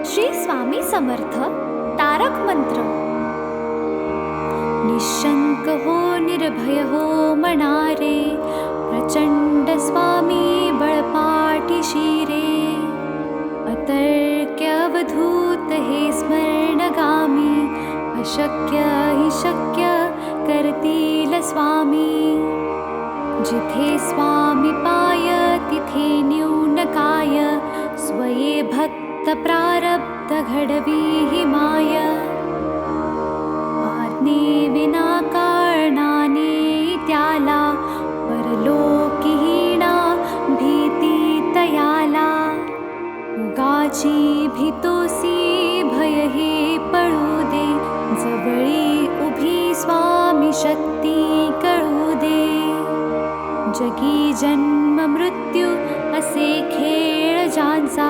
श्री स्वामी समर्थ तारक मंत्र. निशंक हो निर्भय हो मनारे, प्रचंड स्वामी बळपाठी शिरे. अतर्क्य अवधूत हे स्मरणगामी, अशक्य हि शक्य करतील स्वामी. जिथे स्वामी पाय तिथे न्यून काय, स्वये भक्त प्रारब्ध घडवी हि माय. आज्ञे विना कारणाने त्याला, परलोकीहीणा भीती तयाला. उगाची भीतोसी भय हे पळू दे, जवळी उभी स्वामी शक्ती कळू दे. जगी जन्म मृत्यू असे खेळ ज्यांचा,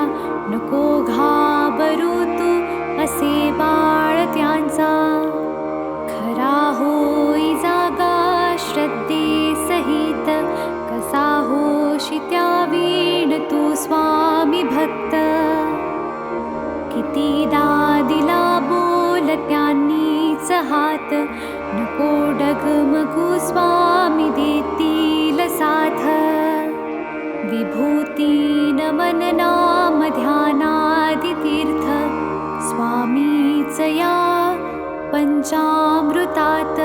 नको घाबरू तू असे बाळ त्यांचा. खरा होई जागा श्रद्धे सहित, कसा होशी त्या वीण तू स्वामी भक्त. कितीदा दिला बोल त्यांनीच हात, नको डगमगू स्वामी देतील साथ. विभूती नमन नाम ध्यानादि तीर्थ, स्वामीच या पंचामृतात.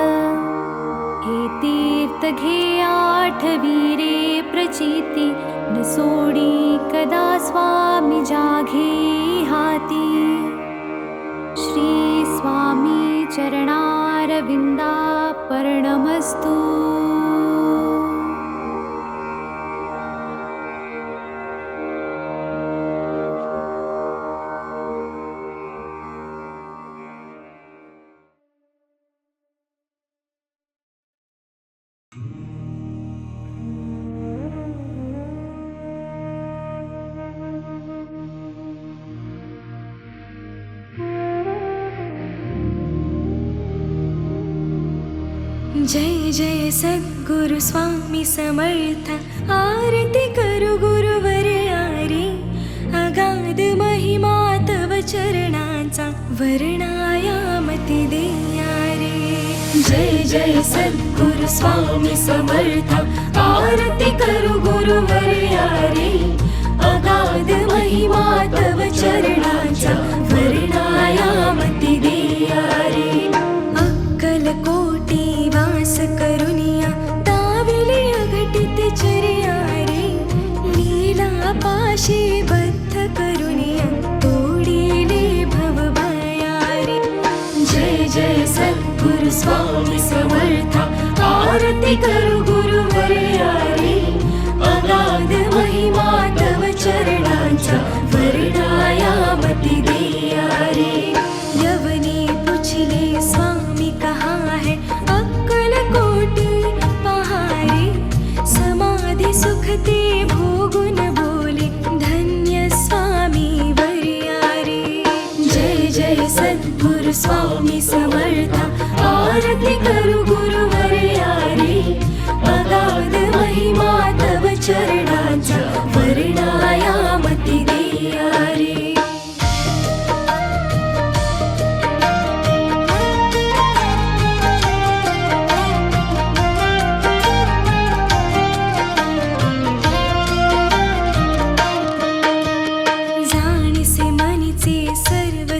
हे तीर्थ घे आठवी रे प्रचिती, न सोडी कदा स्वामी जाघे हाती. श्री स्वामी चरणारविंदा पर्णमस्तु. जय जय सद्गुरु स्वामी समर्थ, आरती करू गुरुवर्यारी. अगाध महिमा तव चरणाचा, वर्णायामती देया रे. जय जय सद्गुरु स्वामी समर्थ, आरती करू गुरुवर्यारी. अगाध महिमा तव चरणाचा, वर्णायामती देया रे. अक्कलकोटी वास करुनिया, दाविले अघटित चर्या रे. लीला पाशी बद्ध करुनिया, तोडिले भवभया रे. जय जय सद्गुरु स्वामी समर्थ, आरती करू गुरुवर्या रे. अगाध महिमा तव चरणाचा, वर्णायामती देया रे. यवनी पुछले स्वामी कहाँ है, अक्कलकोटी पहारे. समाधि सुखते भोगुन बोले, धन्य स्वामी वर्या रे. जय जय सद्गुरु स्वामी समर्थ, आरती करू गुरुवर्या रे. अगाध महिमा तव चरणाचा, वर्णायामती देया रे.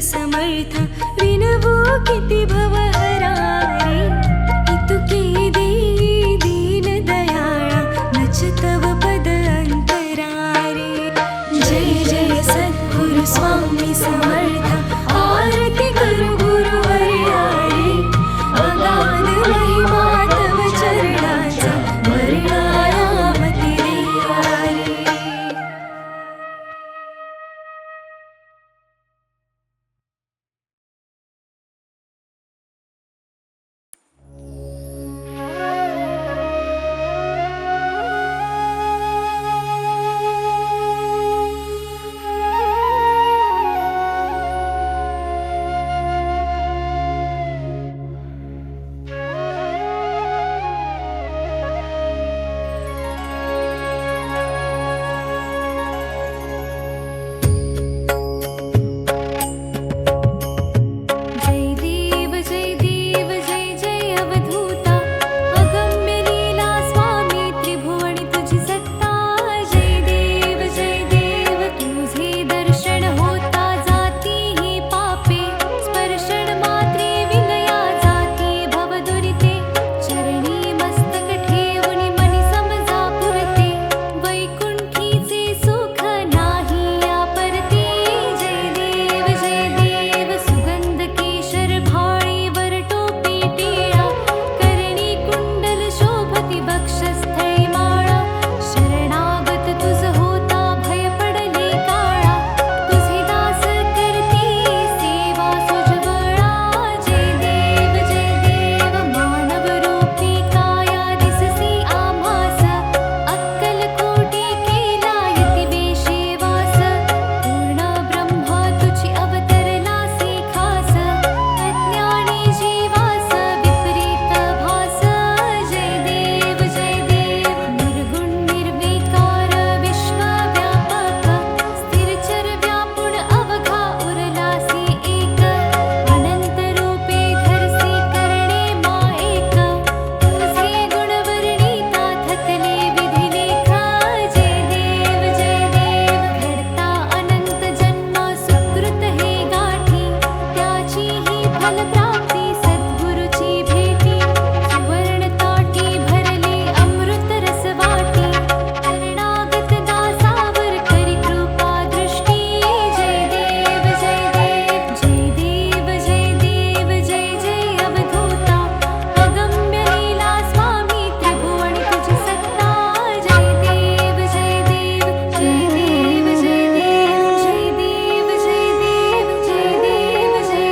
समर्थ विनवो किती भवहरा रे. इतुके देई दीन दयाळा, नच तव पद अंतरा रे. जय जय सद्गुरु स्वामी समर्थ, आरती करू गुरुवर्या रे. अगाध महिमा तव चरणाचा, वर्णायामती देया रे. प्राप्ती सद्गुरुची भेटी सुवर्ण ताटी भरले अमृत रस वाटी शरणागत दासावर करी कृपा दृष्टी जय देव जय देव जय देव जय देव जय जय अवधूता अगम्य लीला स्वामी त्रिभुवनी तुझी सत्ता जय देव जय देव जय देव जय देव जय देव जय देव जय देव जय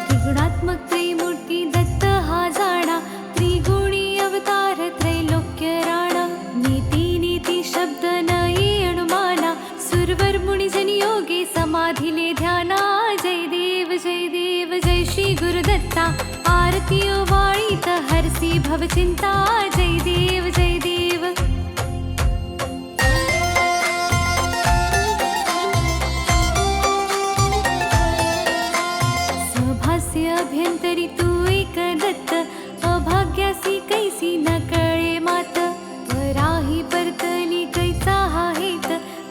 त्रिगुणात्मक त्रैमूर्ती दत्त हा जाणा त्रिगुणी अवतार त्रैलोक्य राणा नीती नीती शब्द न ये अनुमाना सुरवर मुनिजन योगे समाधिले ध्याना जय देव जय श्री गुरुदत्ता आरती वाळीत हरसी भवचिंता जय देव जय देव सभास्य अभ्यंतरी तू एक दत्त अभाग्यासी कैसी न कळे मात पराही परतली कैचा हा हेत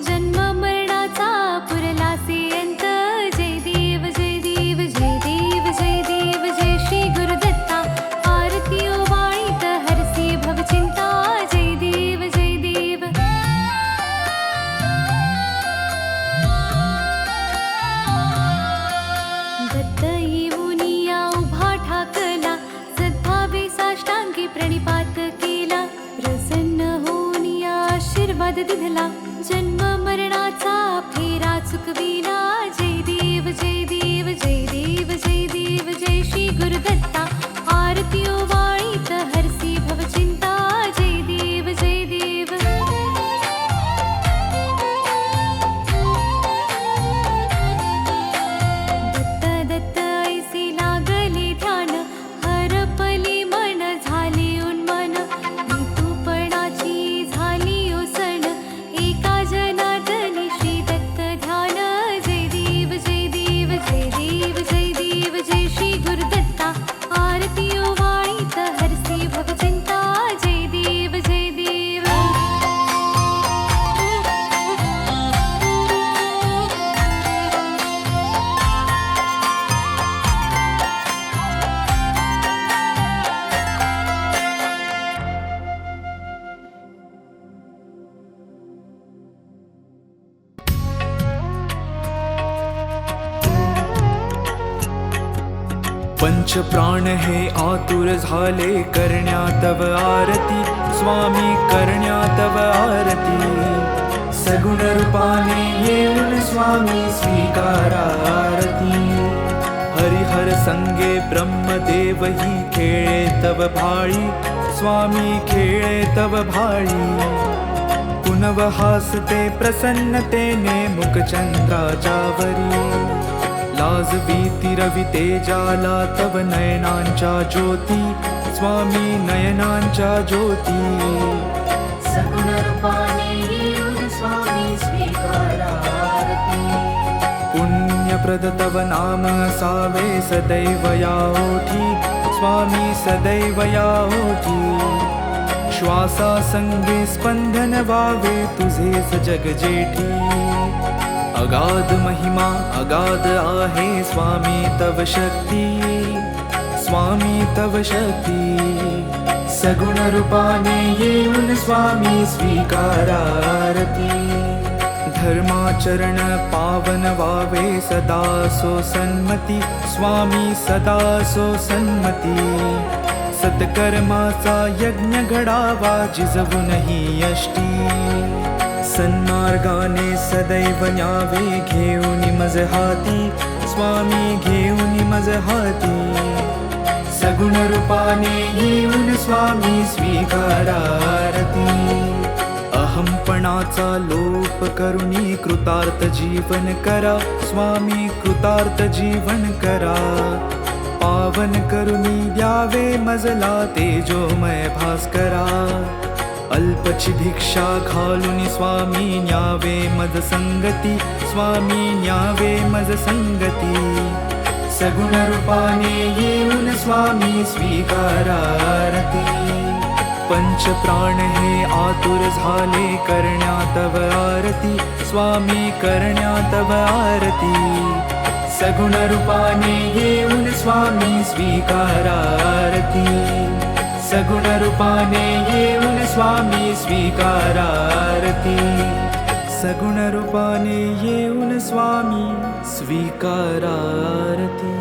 जन्म मरणाचा पुरलासे अंत जय देव जय देव जय देव जय देव जय श्री गुरुदत्ता आरती वाळीत हरसी भवचिंता जय देव जय देव दत्त येऊनी या उभा ठाकला सद्भावे साष्टांगी प्रणिपात केला प्रसन्न होऊन या आशीर्वाद दिधला जन्म मरणाचा फेरा चुकविला जय देव जय देव जय देव जय देव जय श्री गुरुदत्ता आरती वाळीत हरसी भवचिंता जय देव जय देव दत्त दत्त ऐसे लागले ध्यान हरपले मन झाले उन्मन ऋतुपणाची झाली ओसण एका जनार्दनी श्री दत्त ध्यान जय देव जय देव जय देव जय देव जय श्री गुरुदत्ता आरती वाळीत हरसी भवचिंता जय देव जय देव पंच प्राण हे आतुर झाले करण्या तव आरती स्वामी करण्या तव आरती सगुण रूपाने येऊन स्वामी स्वीकारा आरती हरिहर संगे ब्रह्मदेव ही खेळे तव भाळी स्वामी खेळे तव भाळी पुनव हासते प्रसन्नतेने मुखचंद्राच्यावरी लाज भीती रवी तेजाला तव नयनांच्या ज्योती स्वामी नयनांच्या ज्योती सगुण रूपाने येऊन स्वामी स्वीकारा आरती पुण्यप्रद तव नाम असावे सदैव या ओठी स्वामी सदैव या ओठी श्वासा संगे स्पंदन वावे तुझेच जग जेठी अगाध महिमा अगाध आहे स्वामी तव शक्ती स्वामी तव शक्ती सगुण रूपाने येऊन स्वामी स्वीकारा आरती धर्माचरण पावन वावे सदा सो सन्मती स्वामी सदा सो सन्मती सत्कर्माचा यज्ञ घडावा जिजवूनही यष्टी सन्मार्गाने सदैव न्यावे घेऊनी मज हाती स्वामी घेऊनी मज हाती सगुण रूपाने येऊन स्वामी स्वीकारा आरती अहंपणा मरणाचा लोप करुणी कृतार्थ जीवन करा स्वामी कृतार्थ जीवन करा पावन करुणी द्यावे मजला तेजोमय भास्करा अल्पची भिक्षा घालून स्वामी न्यावे मज संगती स्वामी न्यावे मज संगती सगुण रूपाने येऊन स्वामी स्वीकारारती पंच प्राण हे आतुर झाले करण्या तव आरती स्वामी करण्या तव आरती सगुण रूपाने येऊन स्वामी स्वीकारारती सगुण रूपाने येऊन स्वामी स्वीकारारती सगुण रूपाने येऊन स्वामी स्वीकारारती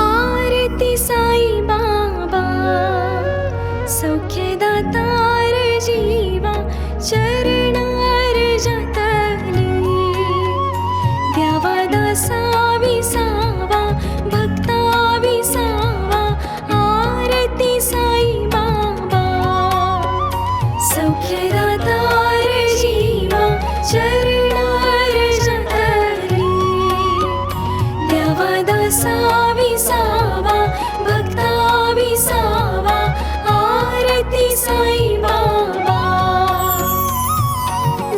आरती साई बाबा सौख्यदातार जीवा चरण अर्जतली द्यावा दासा विसावा भक्ता विसावा आरती साई बाबा सौख्यदातार जीवा चरण अर्जतली द्यावा दासा विसावा भक्ता विसावा आरती साई बाबा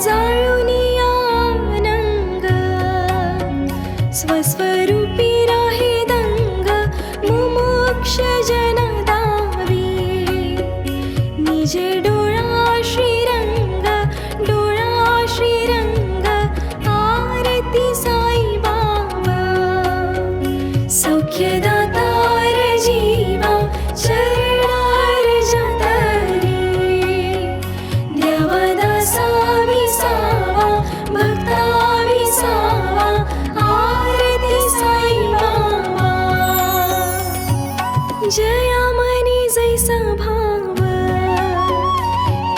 जाळूनी आनंग स्वस्वरूपी राहे दंग मुमुक्ष जन दावी निज डोळा श्रीरंग आरती साई बाबा सौख्यदातार जीवा चरणार जतरी द्यावा दासा विसावा भक्ता विसावा आरती साई बाबा जया मनी जैसा भाव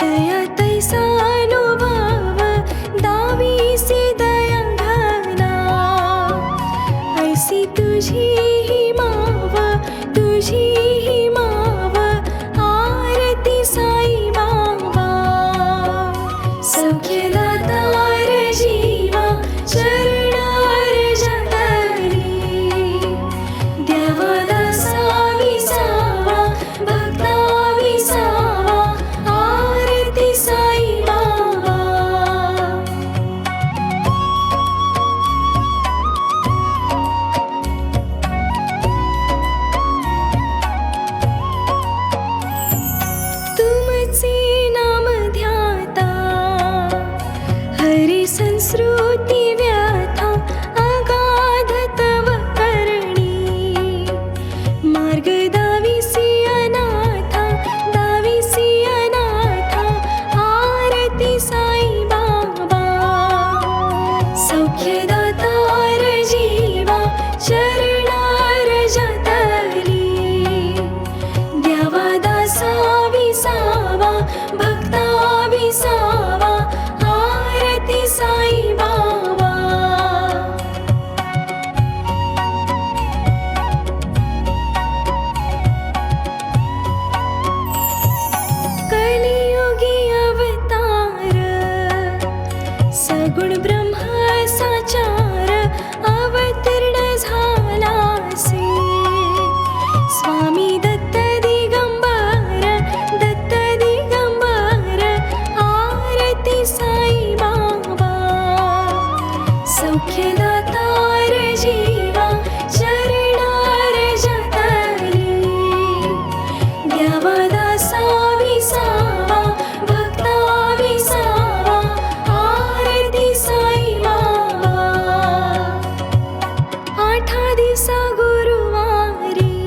तया तैसा अनुभव दावीसी दया घना ऐसी तुझी ही माव आरती साई बाबा सौख्यदातार जीवा चरणार जतरी द्यावा दासा विसावा भक्ता विसावा आरती साई बाबा तुमचे नाम ध्याता हरी संस्कृती व्यथा अगाध तव करणी मार्ग दाविसी अनाथा आरती साई बाबा सौख्यदातार जीवा चरणार जतरी द्यावा दासा विसावा भक्ता विसावा आरती साई बाबा कलियुगी अवतार सगुण ब्रह्म साचार अवतीर्ण झालासे स्वामी दत्त दिगंबर आरती साई बाबा सौख्यदातार जीवा चरणार जतरी द्यावा दासा विसावा भक्ता विसावा आरती साई बाबा आठा दिवसा गुरुवारी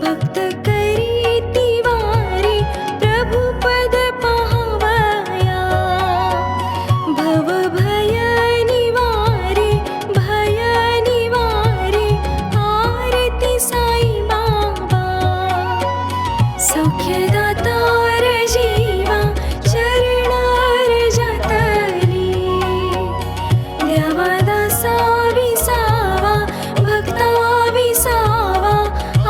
भक्त करी तिवारी प्रभु पद पाहावया भव भय निवार देवादासा विसावा भक्ता विसावा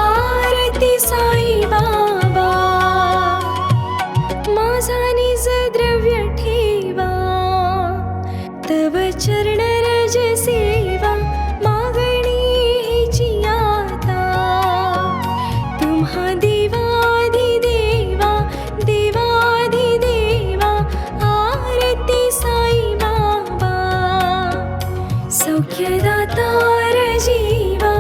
आरती साई बाबा माझा निज द्रव्य ठेवा तव चरण रज सेवा मागणी हिची आता तुम्हा देवाधिदेवा देवाधिदेवा आरती साई बाबा सौख्यदातार जीवा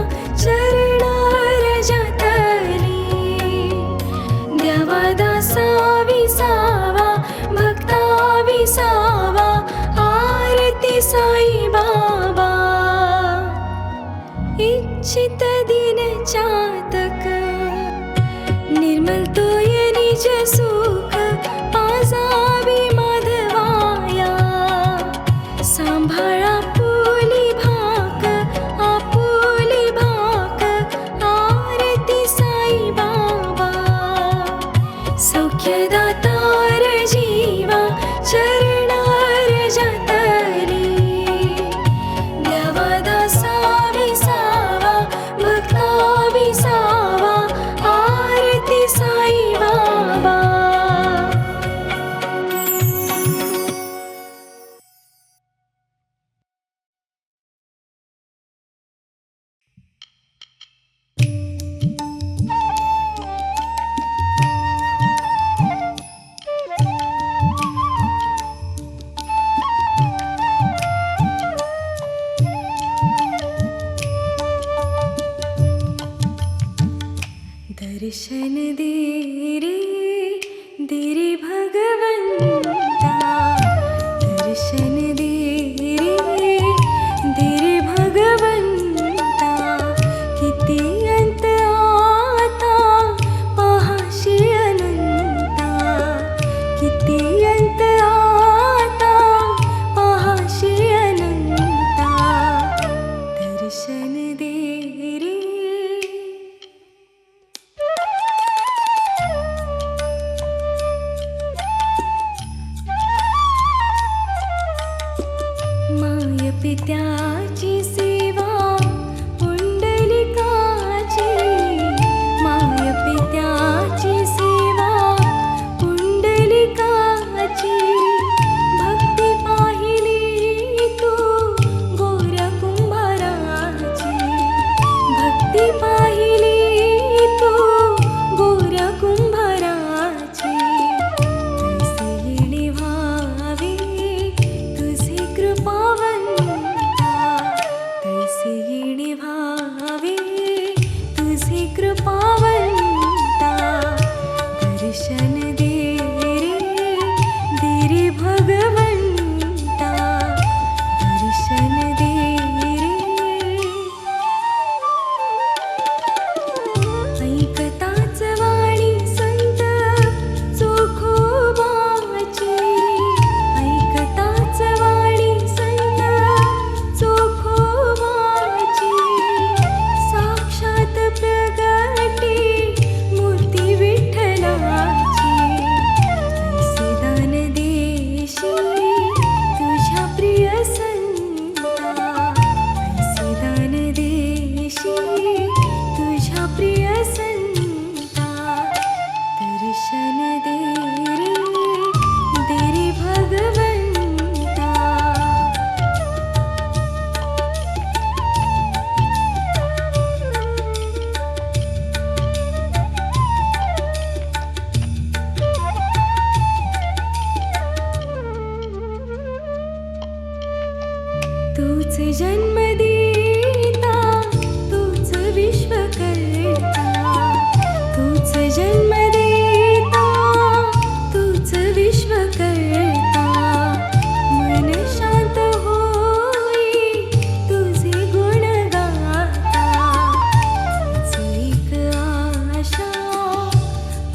चरणार जातली देवादासा विसावा भक्ता विसावा आरती साई बाबा इच्छित दिन चातक निर्मल तोय निज सुख पाजावी माधवाया सांभाळा आपुली भाक आरती साई बाबा सौख्यदातार जीवा चरणार जातली देवादासा विसावा भक्ता विसावा आरती साई बाबा दर्शन दे रे भगवंता दर्शन दे रे भगवंता किती अंत आता पाहाशी अनंता किती अंत आता पाहाशी अनंता दर्शन दे रे माय पित्याची सेवा पुंडलिकाची माय पित्याची सेवा पुंडलिकाची भक्ती पाहिली तू गोर कुंभाराची भक्ती पाहिली तू गोर कुंभाराची तैसे येणे व्हावे तुझे कृपावंता तैसे येणे व्हावे तुझे कृपावंता दर्शन दे रे भगवंता दर्शन दे ऐकताच वाणी संत चोखोबाची ऐकताच वाणी संत चोखोबाची साक्षात प्रगटी मूर्ती विठ्ठलाची ऐसे दान देशी तुझ्या प्रिय संता ऐसे दान देशी तुझ्या प्रिय संता दर्शन दे रे भगवंता तूच जन्म देता तूच विश्व करता तूच जन्म देता तूच विश्व करता मन शांत होई तुझे गुण गाता हीच एक आशा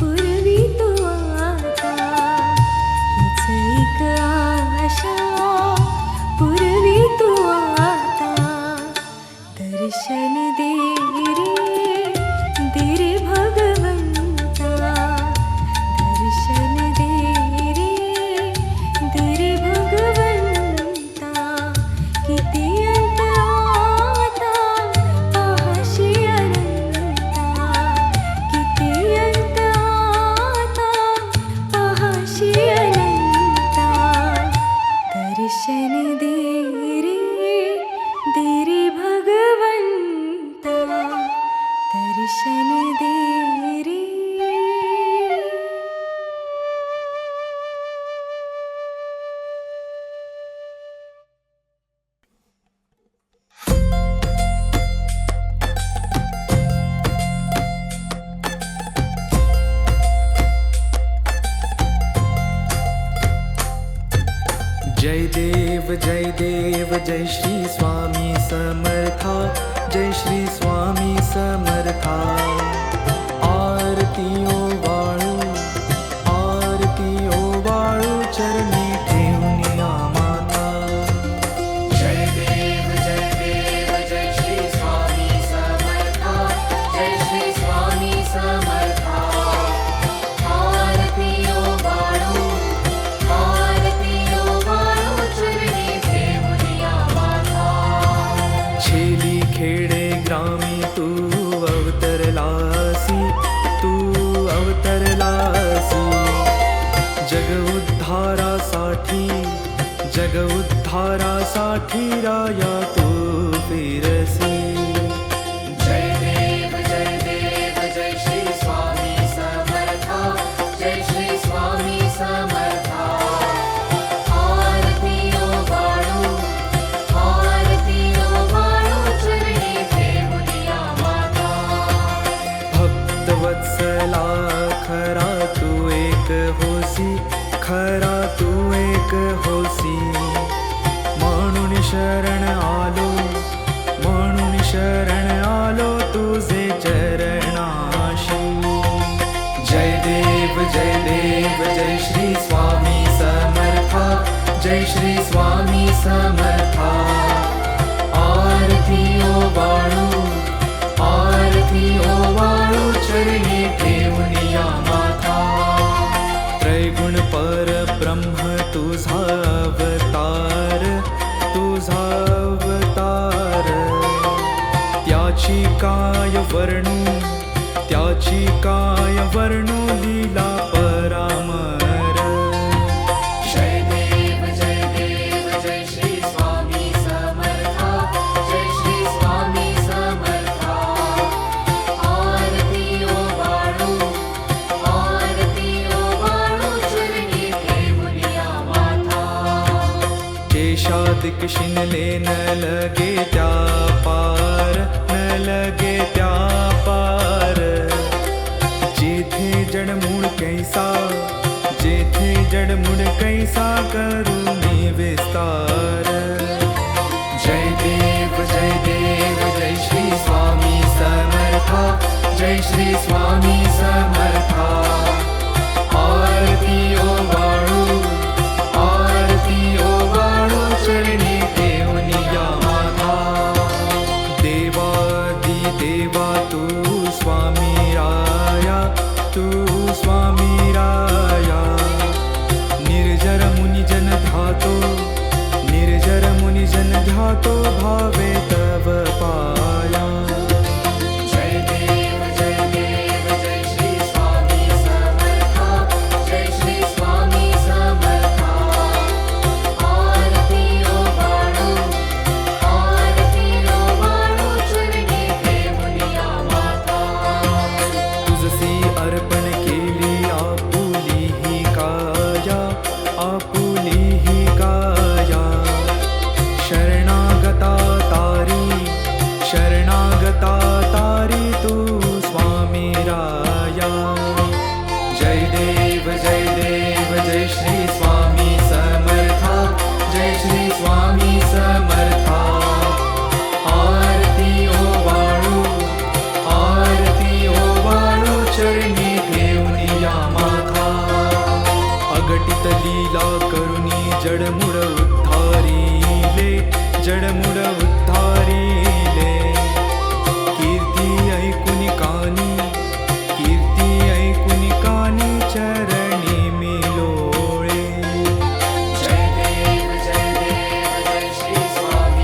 पूर्वी तू आता हीच एक आशा पूर्वी तू आता किती अंत आता पाहाशी अनंता किती अंत आता पाहाशी अनंता दर्शन दे रे भगवंता दर्शन दे रे जय देव जय श्री स्वामी समर्था जय श्री स्वामी समर्था आरती ओ वाळू चरणी ठेवून या माता जय देव जय श्री स्वामी समर्था जय श्री स्वामी समर्था आरती ओ वाळू चरणी ठेवून या माता छेली खेडे ग्रामी तू अवतरलासी जग उद्धारासाठी राया तू फिरसी जय देव जय श्री स्वामी समर्था जय श्री स्वामी समर्था आरती ओ वाळू चरणी ठेवून या माता भक्तवत्सला खरा तू एक होसी म्हणून शरण आलो तुझे चरणाशी जय देव जय श्री स्वामी समर्था जय श्री स्वामी समर्था आरती ओ वाळू चरणी ठेवून या माता त्रैगुण परब्रह्म तुझा अवतार त्याची काय वर्णू लीला परामर जय देव जय श्री स्वामी समर्था जय श्री स्वामी समर्था आरती ओ वाळू चरणी ठेवून या माता केशादिक शिनले न लगे त्या पार जेथे जडमूळ कैसा करू मी विस्तार जय देव जय श्री स्वामी समर्था जय श्री स्वामी समर्था आरती ओ वाळू चरणी ठेवून या माता देवा तू स्वामी राया निर्जर मुनिजन ध्यातो भावे तव पाया जय देव जय श्री स्वामी समर्था जय श्री स्वामी समर्था आरती ओ वाळू चरणी ठेवून या माता तुझसी अर्पण केली आपुली ही काया शरणागता तारी तू स्वामी राया जय देव जय श्री स्वामी समर्था जय श्री स्वामी समर्था आरती ओ वाळू चरणी ठेवून या माता अगटित लीला करुणी जडमुड उद्धारिले कीर्ती ऐकुनी कानी चरणी मिलोळे जय देव जय श्री स्वामी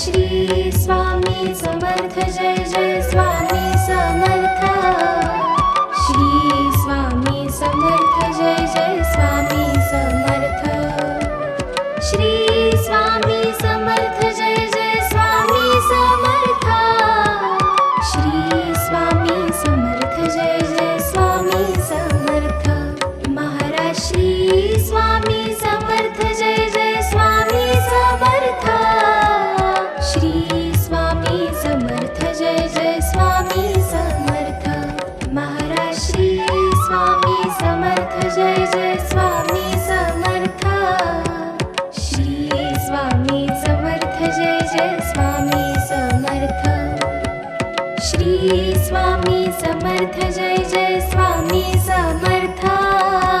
श्री स्वामी समर्थ जय जय स्वामी समर्थ श्री स्वामी समर्थ जय जय स्वामी समर्थ श्री स्वामी समर्थ जय जय स्वामी समर्थ श्री स्वामी समर्थ जय जय स्वामी समर्थ महाराज श्री स्वामी समर्थ जय जय स्वामी समर्थ श्री स्वामी समर्थ जय जय स्वामी समर्थ महाराज श्री स्वामी समर्थ जय जय स्वामी समर्थ श्री स्वामी समर्थ जय जय स्वामी समर्थ श्री स्वामी समर्थ जय जय स्वामी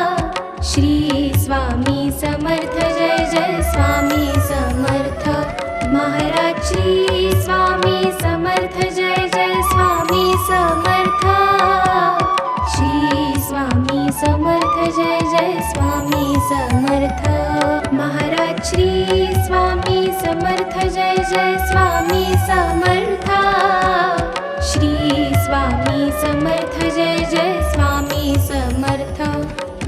समर्थ श्री स्वामी समर्थ जय जय स्वामी समर्थ महाराज श्री स्वामी समर्थ जय जय स्वामी समर्थ श्री स्वामी समर्थ जय जय स्वामी समर्थ महाराज श्री स्वामी समर्थ जय जय स्वामी समर्थ श्री स्वामी समर्थ जय जय स्वामी समर्थ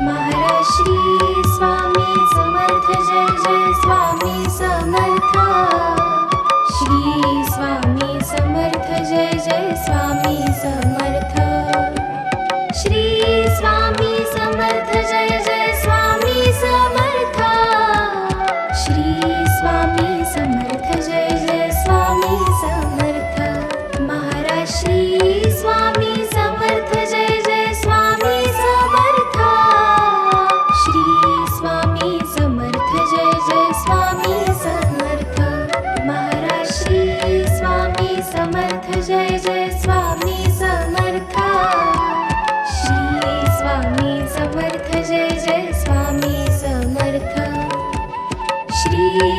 महाराज श्री स्वामी समर्थ जय जय स्वामी समर्थ श्री स्वामी समर्थ जय जय स्वामी समर्थ श्री स्वामी समर्थ जय जय स्वामी समर्थ श्री स्वामी समर्थ जय जय स्वामी समर्थ महाराज श्री स्वामी समर्थ जय जय स्वामी समर्थ श्री स्वामी समर्थ जय जय स्वामी समर्थ महाराज श्री स्वामी समर्थ जय जय स्वामी समर्थ श्री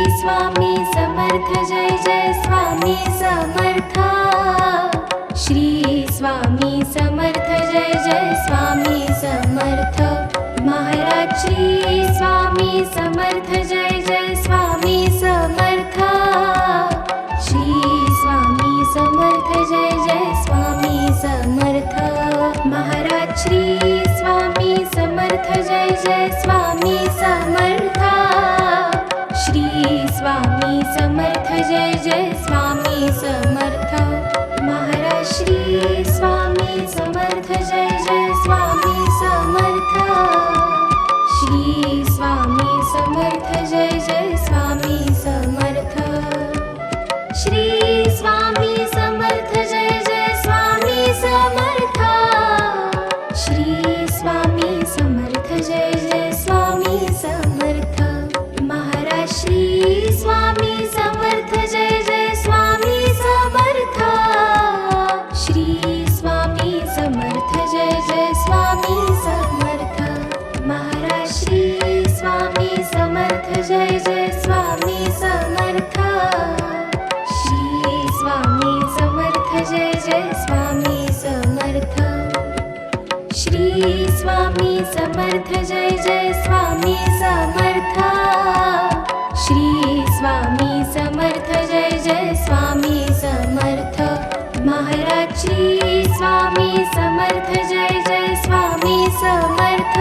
स्वामी समर्थ जय जय स्वामी समर्थ श्री स्वामी समर्थ जय जय स्वामी समर्थ श्री स्वामी समर्थ जय जय स्वामी समर्थ महाराज श्री स्वामी समर्थ जय जय स्वामी समर्थ श्री स्वामी समर्थ जय जय स्वामी समर्थ महाराज श्री स्वामी समर्थ जय जय स्वामी समर्थ श्री स्वामी समर्थ जय जय स्वामी समर्थ महाराज श्री स्वामी समर्थ जय जय स्वामी समर्थ श्री स्वामी समर्थ जय जय स्वामी समर्थ श्री स्वामी समर्थ जय जय स्वामी समर्थ श्री स्वामी समर्थ जय जय स्वामी समर्थ महाराज श्री स्वामी समर्थ जय जय स्वामी समर्थ श्री स्वामी समर्थ जय जय स्वामी समर्थ महाराज श्री स्वामी समर्थ जय जय स्वामी समर्थ श्री स्वामी समर्थ जय जय स्वामी समर्थ श्री स्वामी समर्थ जय जय स्वामी समर्थ श्री स्वामी समर्थ जय जय स्वामी समर्थ महाराज श्री स्वामी समर्थ जय जय स्वामी समर्थ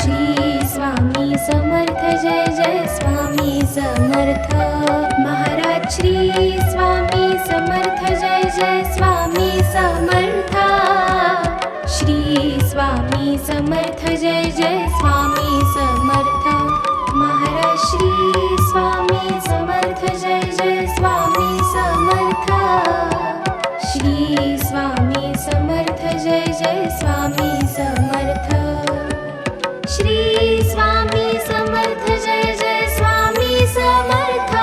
श्री स्वामी समर्थ जय जय स्वामी समर्थ महाराज श्री स्वामी समर्थ जय जय स्वामी समर्थ श्री स्वामी समर्थ जय जय स्वामी समर्थ महाराज श्री स्वामी समर्थ जय जय स्वामी समर्थ श्री स्वामी समर्थ जय जय स्वामी समर्थ श्री स्वामी समर्थ जय जय स्वामी समर्थ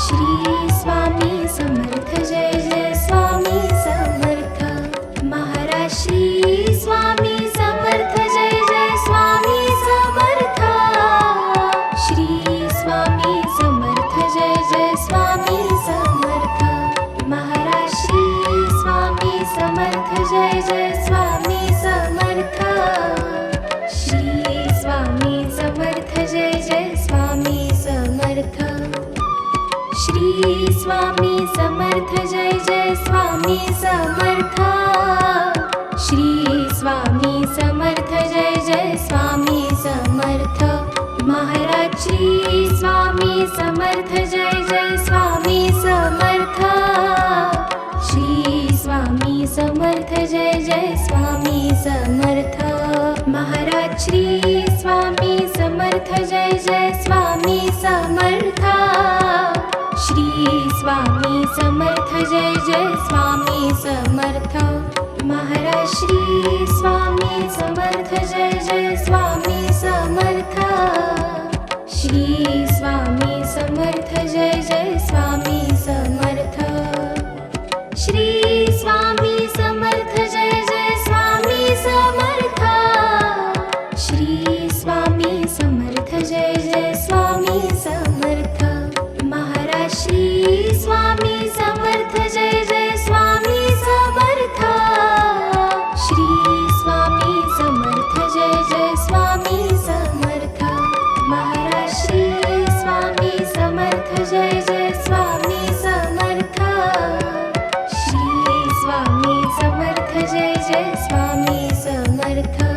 श्री स्वामी समर्थ जय जय स्वामी समर्थ महाराज श्री स्वामी समर्थ जय जय स्वामी समर्थ श्री स्वामी समर्थ जय जय स्वामी समर्थ महाराज श्री स्वामी समर्थ जय जय स्वामी समर्थ श्री स्वामी समर्थ जय जय स्वामी समर्थ श्री स्वामी समर्थ जय जय स्वामी समर्थ श्री स्वामी समर्थ जय जय स्वामी समर्थ महाराज श्री स्वामी समर्थ जय जय स्वामी समर्थ श्री स्वामी समर्थ जय जय स्वामी समर्थ महाराज श्री स्वामी समर्थ जय जय स्वामी समर्थ श्री स्वामी समर्थ जय जय स्वामी समर्थ महाराज श्री स्वामी समर्थ जय जय स्वामी समर्थ श्री स्वामी समर्थ जय जय स्वामी समर्थ श्री स्वामी समर्थ जय जय स्वामी समर्थ श्री स्वामी समर्थ जय जय स्वामी समर्थ महाराज श्री स्वामी समर्थ जय जय स्वामी समर्थ श्री स्वामी समर्थ जय जय स्वामी समर्थ महाराज श्री स्वामी समर्थ जय जय स्वामी समर्थ श्री स्वामी समर्थ जय जय स्वामी समर्थ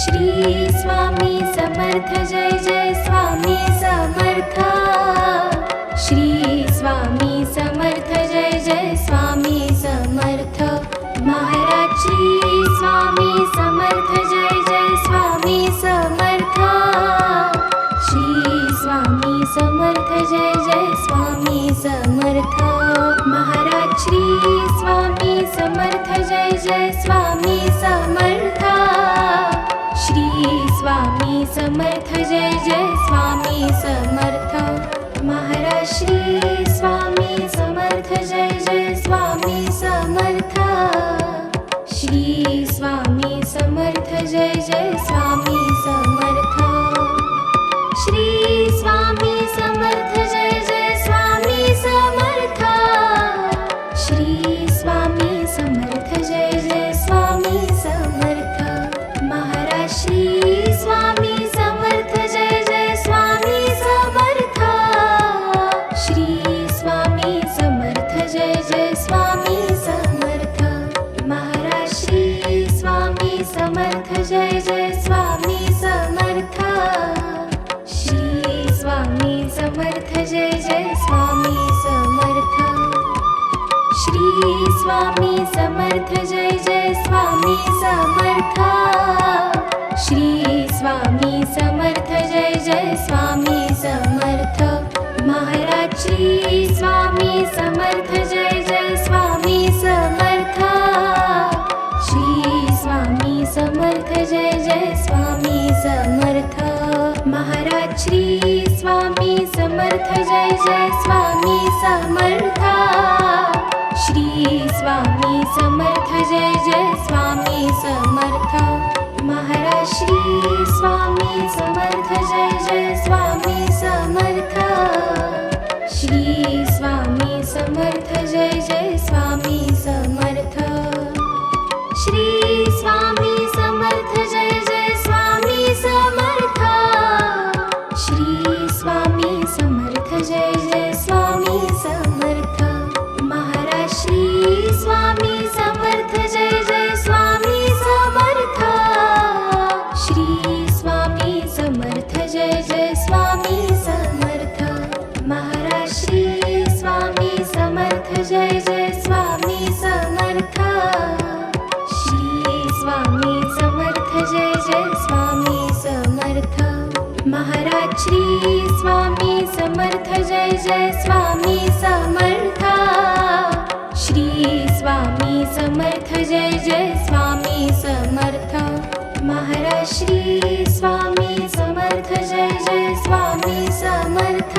श्री स्वामी समर्थ जय जय स्वामी समर्थ श्री स्वामी समर्थ जय जय स्वामी समर्थ महाराज श्री स्वामी समर्थ जय जय स्वामी समर्थ श्री स्वामी समर्थ जय जय स्वामी समर्थ महाराज श्री स्वामी समर्थ जय जय स्वामी समर्थ श्री स्वामी समर्थ जय जय स्वामी समर्थ महाराज श्री स्वामी समर्थ जय जय स्वामी समर्थ श्री स्वामी समर्थ जय जय स्वामी समर्थ श्री स्वामी समर्थ जय जय स्वामी समर्थ श्री स्वामी समर्थ जय जय स्वामी समर्थ महाराज श्री स्वामी समर्थ जय जय स्वामी समर्थ श्री स्वामी समर्थ जय जय स्वामी समर्थ महाराज श्री स्वामी समर्थ जय जय स्वामी समर्थ श्री स्वामी समर्थ जय जय स्वामी समर्थ श्री स्वामी समर्थ जय जय स्वामी समर्थ श्री स्वामी समर्थ जय जय स्वामी समर्थ महाराज श्री स्वामी समर्थ जय जय स्वामी समर्थ श्री स्वामी समर्थ जय जय स्वामी समर्थ महाराज श्री स्वामी समर्थ जय जय स्वामी समर्थ श्री स्वामी समर्थ जय जय स्वामी समर्थ महाराज श्री स्वामी समर्थ जय जय स्वामी समर्थ श्री स्वामी समर्थ जय जय स्वामी समर्थ श्री स्वामी समर्थ जय जय स्वामी समर्थ श्री स्वामी समर्थ जय जय स्वामी समर्थ महाराज श्री स्वामी समर्थ जय जय स्वामी समर्थ श्री स्वामी समर्थ जय जय स्वामी समर्थ महाराज श्री स्वामी समर्थ जय जय स्वामी समर्थ श्री स्वामी समर्थ जय जय स्वामी समर्थ महाराज श्री स्वामी समर्थ जय जय स्वामी समर्थ श्री स्वामी समर्थ जय जय स्वामी समर्थ महाराज श्री स्वामी समर्थ जय जय स्वामी समर्थ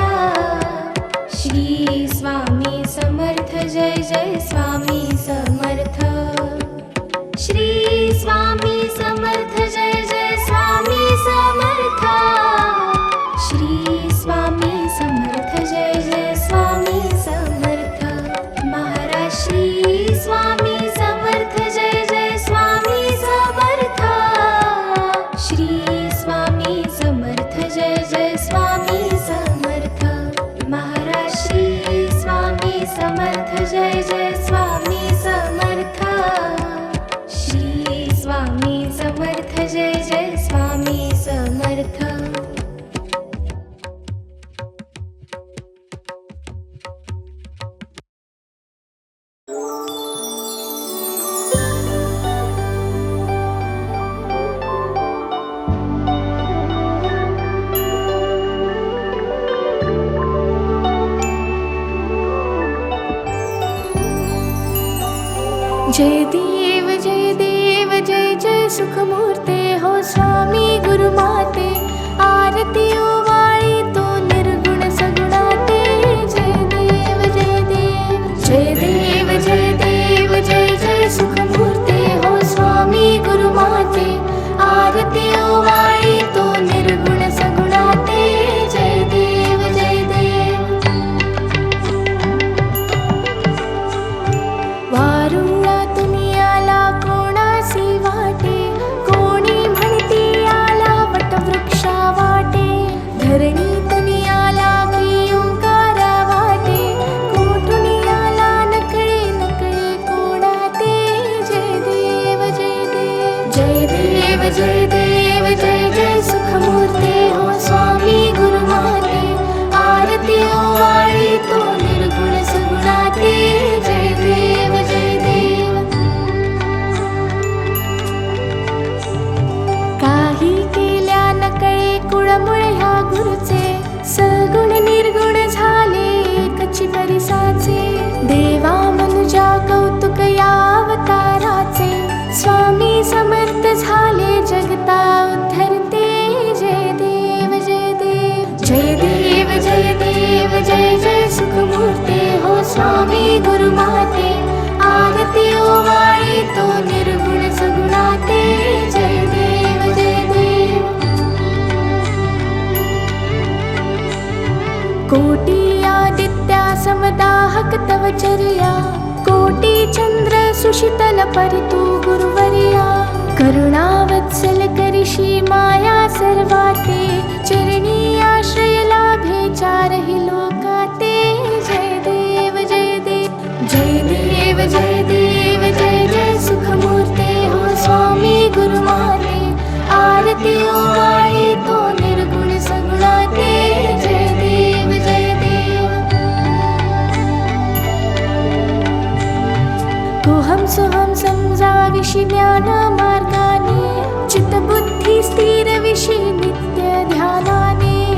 श्री स्वामी समर्थ जय जय स्वामी समर्थ श्री स्वामी समर्थ जय जय स्वामी समर्थ श्री स्वामी समर्थ जय जय स्वामी समर्थ महाराज श्री स्वामी समर्थ जय जय स्वामी समर्थ श्री स्वामी समर्थ जय जय स्वामी समर्थ महाराज श्री जय देव जय जय सुखमूर्ते हो स्वामी गुरुमाते आरती ओवाळी तो निर्गुण सगुणाते जय देव जय देव जय जय सुखमूर्ते हो स्वामी गुरुमाते आरती ओवाळी तो निर्गुण सगुणाते जय देव वारुळातून आला कोणासी वाटे कोणी म्हणती आला वटवृक्षा वाटे धरणीतून आला की ओंकारा वाटे कोठून आला नकळे नकळे कोणाते जय देव जय जय सुखमूर्ते हो स्वामी गुरुमाते आरती ओवाळी तो निर्गुण सगुणाते जय देव काही केल्या नकळे कुळमुळे ह्या गुरुचे सगुण निर्गुण झाले एकची परिसाचे देवा मनुजा कौतुक या अवताराचे स्वामी समर्थ झाले जगता उद्धरते जय देव जय जय सुखमूर्ते हो स्वामी गुरुमाते आरती ओवाळी तो निर्गुण सगुणाते जय देव कोटी आदित्या समदाहक तव चर्या कोटी चंद्र सुशीतल परितु गुरुवर्या करुणावत्सल करिषी माया सर्वाते चरणी आश्रय लाभे चारहि लोकाते जय देव जय जय सुखमूर्ते हो स्वामी गुरुमाते आरती ओवाळी तो निर्गुण सगुणाते जय देव कोहम सोहम समजाविषि ज्ञान मार्गाने चित्तबुद्धी स्थिर विषि नित्य ध्यानाने